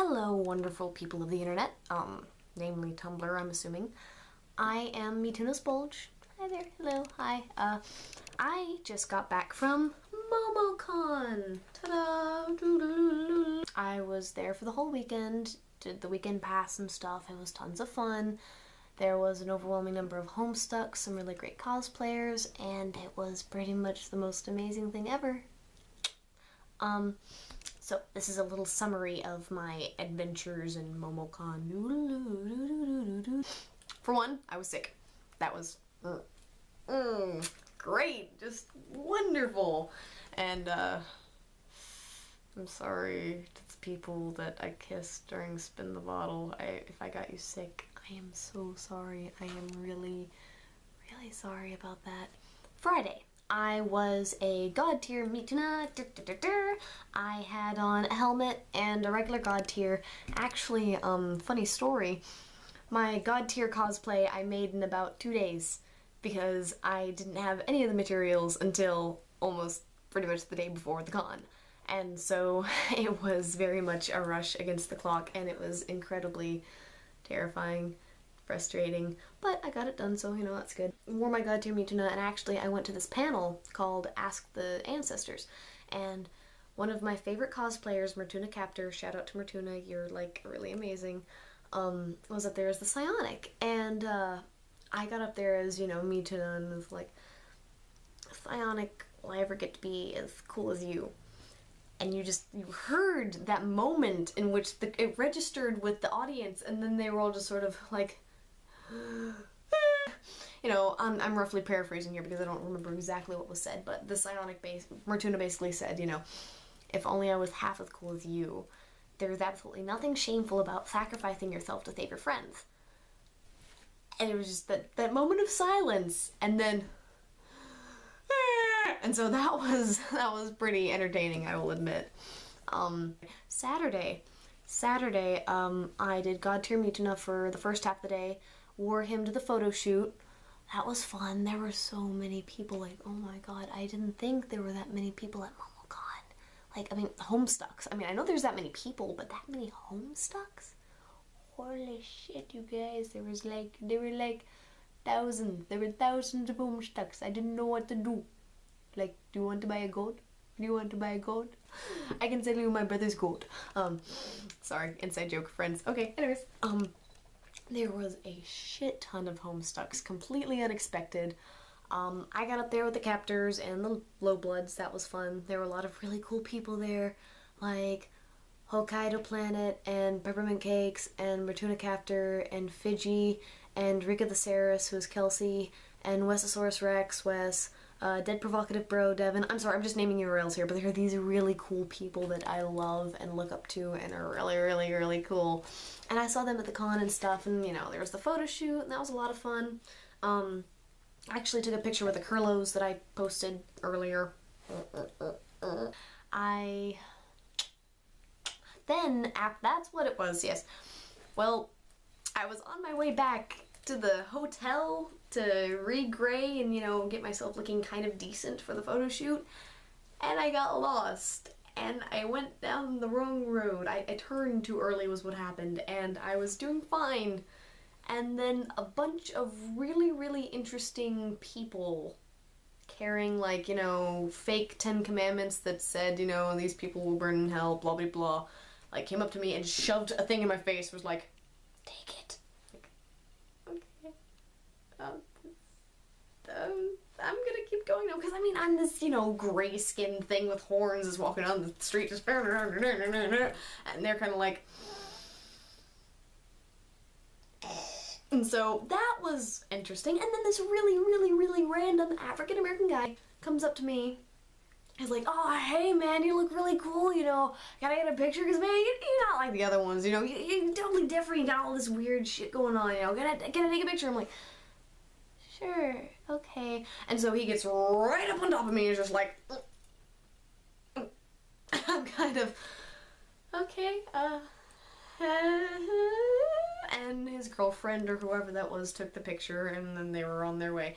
Hello, wonderful people of the internet, namely Tumblr, I'm assuming. I am Mituna's Bulge. Hi there, hello, hi. I just got back from momocon! Ta-da! I was there for the whole weekend, did the weekend pass and stuff. It was tons of fun. There was an overwhelming number of Homestuck, some really great cosplayers, and it was pretty much the most amazing thing ever. So this is a little summary of my adventures in momocon. For one, I was sick. That was great, just wonderful. And I'm sorry to the people that I kissed during Spin the Bottle. If I got you sick, I am so sorry. I am really, really sorry about that. Friday. I was a god tier Mituna. I had on a helmet and a regular god tier. Actually, funny story, my god tier cosplay I made in about 2 days because I didn't have any of the materials until almost pretty much the day before the con. And so it was very much a rush against the clock, and it was incredibly terrifying, frustrating, but I got it done, so you know, that's good. Wore my god tier Mutuna, and actually I went to this panel called Ask the Ancestors, and one of my favorite cosplayers, Mertuna Captor, shout out to Mertuna, you're like really amazing, was up there as the Psionic, and I got up there as, you know, Mutuna, and was like, Psionic, will I ever get to be as cool as you? And you heard that moment in which it registered with the audience, and then they were all just sort of like, you know, I'm roughly paraphrasing here because I don't remember exactly what was said, but the Psionic Mertuna basically said, you know, if only I was half as cool as you. There's absolutely nothing shameful about sacrificing yourself to save your friends. And it was just that moment of silence, and then, and so that was pretty entertaining, I will admit. Saturday, I did God tier Mutuna for the first half of the day. Wore him to the photo shoot. That was fun. There were so many people, like, oh my god, I didn't think there were that many people at momocon. Like, I mean, Homestucks. I mean, I know there's that many people, but that many Homestucks? Holy shit, you guys. There were like thousands. There were thousands of Homestucks. I didn't know what to do. Like, do you want to buy a goat? Do you want to buy a goat? I can sell you my brother's goat. Sorry, inside joke, friends. Okay, anyways, there was a shit ton of Homestucks, completely unexpected. I got up there with the captors and the low bloods. That was fun. There were a lot of really cool people there, like Hokkaido Planet and Peppermint Cakes and Mertuna Captor and Fiji and Rika the Saris, who's Kelsey, and Wesosaurus Rex, Wes, Dead Provocative Bro, Devin. I'm sorry, I'm just naming URLs here, but there are these really cool people that I love and look up to and are really, really, really cool. And I saw them at the con and stuff, and you know, there was the photo shoot, and that was a lot of fun. I actually took a picture with the Curlos that I posted earlier. That's what it was, yes. Well, I was on my way back to the hotel to re-gray and, you know, get myself looking kind of decent for the photo shoot, and I got lost, and I went down the wrong road. I turned too early was what happened, and I was doing fine, and then a bunch of really, really interesting people carrying, like, you know, fake 10 commandments that said, you know, these people will burn in hell, blah blah blah, like, came up to me and shoved a thing in my face, was like, take it. Like, okay. I'm gonna keep going now, because I mean, I'm this, you know, gray skinned thing with horns is walking down the street just and they're kind of like, and so that was interesting. And then this really, really, really random African-American guy comes up to me. He's like, oh, hey man, you look really cool, you know, can I get a picture? Because man, you're not like the other ones, you know, you're totally different, you got all this weird shit going on, you know, can I take a picture? I'm like, sure, okay. And so he gets right up on top of me and is just like, I'm kind of, okay, and his girlfriend or whoever that was took the picture, and then they were on their way.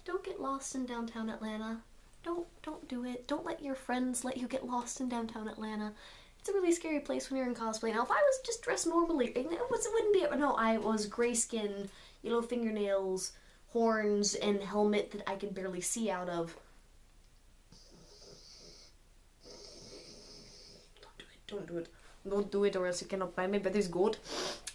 Don't get lost in downtown Atlanta. Don't do it. Don't let your friends let you get lost in downtown Atlanta. it's a really scary place when you're in cosplay. Now, if I was just dressed normally, wouldn't be. No, I was gray skin, yellow fingernails, horns, and helmet that I could barely see out of. Don't do it. Don't do it, or else you cannot find me. But it's good.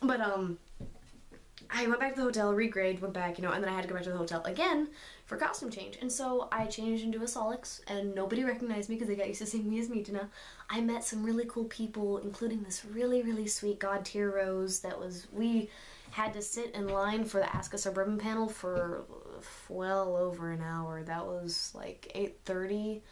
But I went back to the hotel, regrade, went back, and then I had to go back to the hotel again for costume change. And so I changed into a Solix, and nobody recognized me because they got used to seeing me as Mituna. I met some really cool people, including this really, really sweet God tier Rose we had to sit in line for the Ask a Suburban panel for well over an hour. That was like 8:30,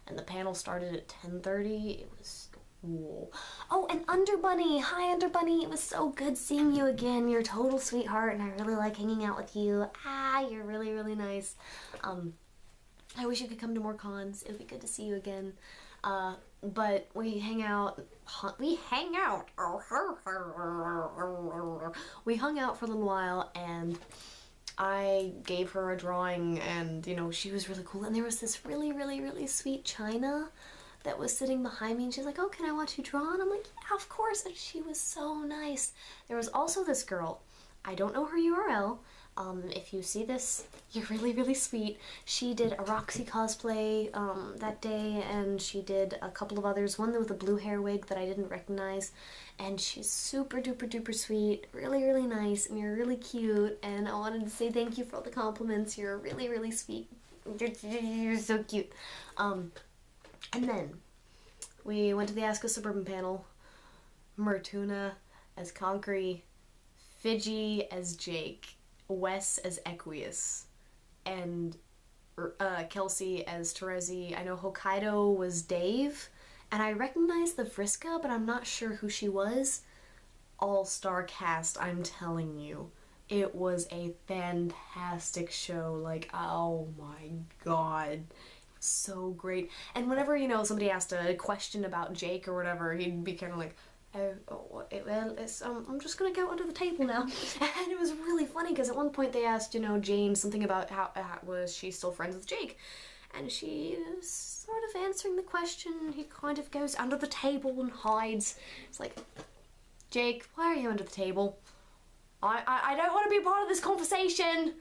and the panel started at 10:30. It was cool. Oh, and Underbunny! Hi, Underbunny! It was so good seeing you again. You're a total sweetheart, and I really like hanging out with you. You're really, really nice. I wish you could come to more cons. It would be good to see you again. But we hang out. We hung out for a little while, and I gave her a drawing, and, she was really cool. And there was this really, really, really sweet China that was sitting behind me, and she's like, oh, can I watch you draw? And I'm like, yeah, of course. And she was so nice. There was also this girl. I don't know her URL. If you see this, you're really, really sweet. She did a Roxy cosplay that day, and she did a couple of others. One with a blue hair wig that I didn't recognize. And she's super duper duper sweet, really, really nice, and you're really cute. And I wanted to say thank you for all the compliments. You're really, really sweet. You're so cute. And then we went to the Ask a Suburban panel. Mertuna as Concrete, Fidgy as Jake, Wes as Equius, and Kelsey as Terezi. I know Hokkaido was Dave, and I recognized the Vriska, but I'm not sure who she was. All-star cast, I'm telling you. It was a fantastic show. Like, oh my god. So great. And whenever, somebody asked a question about Jake or whatever, he'd be kind of like, well, I'm just gonna go under the table now. And it was really funny because at one point they asked, Jane something about how was she still friends with Jake, and she is sort of answering the question. He kind of goes under the table and hides. It's like, Jake, why are you under the table? I don't want to be part of this conversation.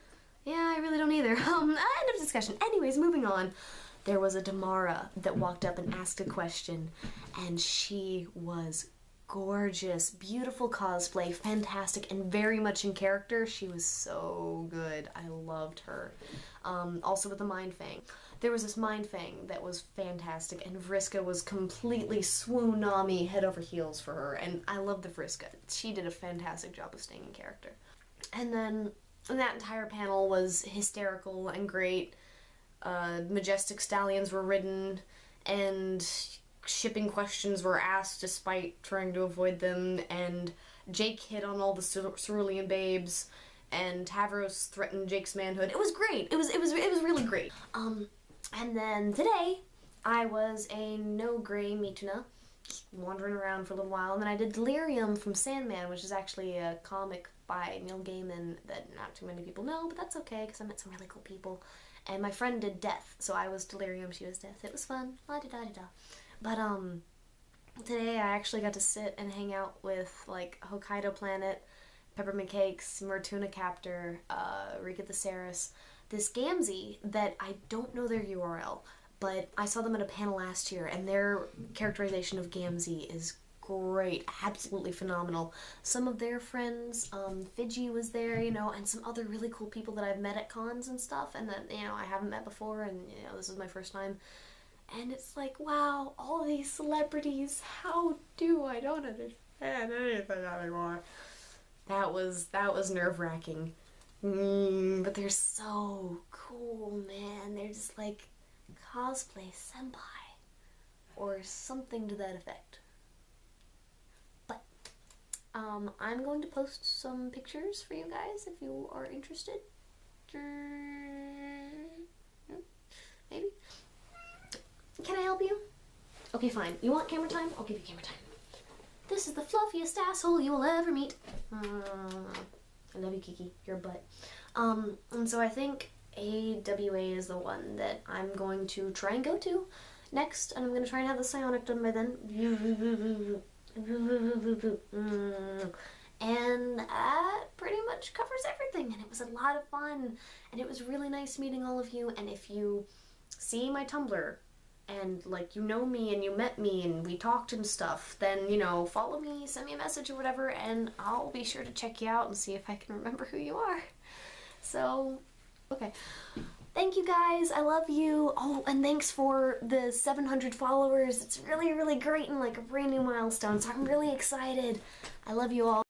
Yeah, I really don't either. End of discussion. Anyways, moving on. There was a Damara that walked up and asked a question, and she was gorgeous, beautiful cosplay, fantastic, and very much in character. She was so good. I loved her. Also with the Mind Fang. There was this Mind Fang that was fantastic, and Vriska was completely swoonami head over heels for her, and I love the Vriska. She did a fantastic job of staying in character. And then that entire panel was hysterical and great. Majestic stallions were ridden, and shipping questions were asked despite trying to avoid them, and Jake hit on all the cerulean babes, and Tavros threatened Jake's manhood. It was great. It was really great. And then today, I was a no-gray Mituna, just wandering around for a little while, and then I did Delirium from Sandman, which is actually a comic by Neil Gaiman that not too many people know, but that's okay, because I met some really cool people. And my friend did Death, so I was Delirium, she was Death. It was fun. La-da-da-da-da. But, today I actually got to sit and hang out with, like, Hokkaido Planet, Peppermint Cakes, Mertuna Captor, Rika the Saris, this Gamzee that I don't know their URL, but I saw them at a panel last year, and their characterization of Gamzee is great, absolutely phenomenal. Some of their friends, Fidgy was there, and some other really cool people that I've met at cons and stuff, and that, I haven't met before, and, this is my first time. And it's like, wow, all these celebrities, how do I don't understand anything anymore. That was nerve-wracking. But they're so cool, man. They're just like cosplay senpai, or something to that effect. But, I'm going to post some pictures for you guys if you are interested. Maybe? Can I help you? Okay, fine. You want camera time? I'll give you camera time. This is the fluffiest asshole you will ever meet. I love you, Kiki. Your butt. And so I think AWA is the one that I'm going to try and go to. next, and I'm going to try and have the psionic done by then. And that pretty much covers everything, and it was a lot of fun, and it was really nice meeting all of you. And if you see my Tumblr and like you know me and you met me and we talked and stuff, then, you know, follow me, send me a message or whatever, and I'll be sure to check you out and see if I can remember who you are. So, okay. Thank you guys, I love you. Oh, and thanks for the 700 followers. It's really, really great and like a brand new milestone, so I'm really excited. I love you all.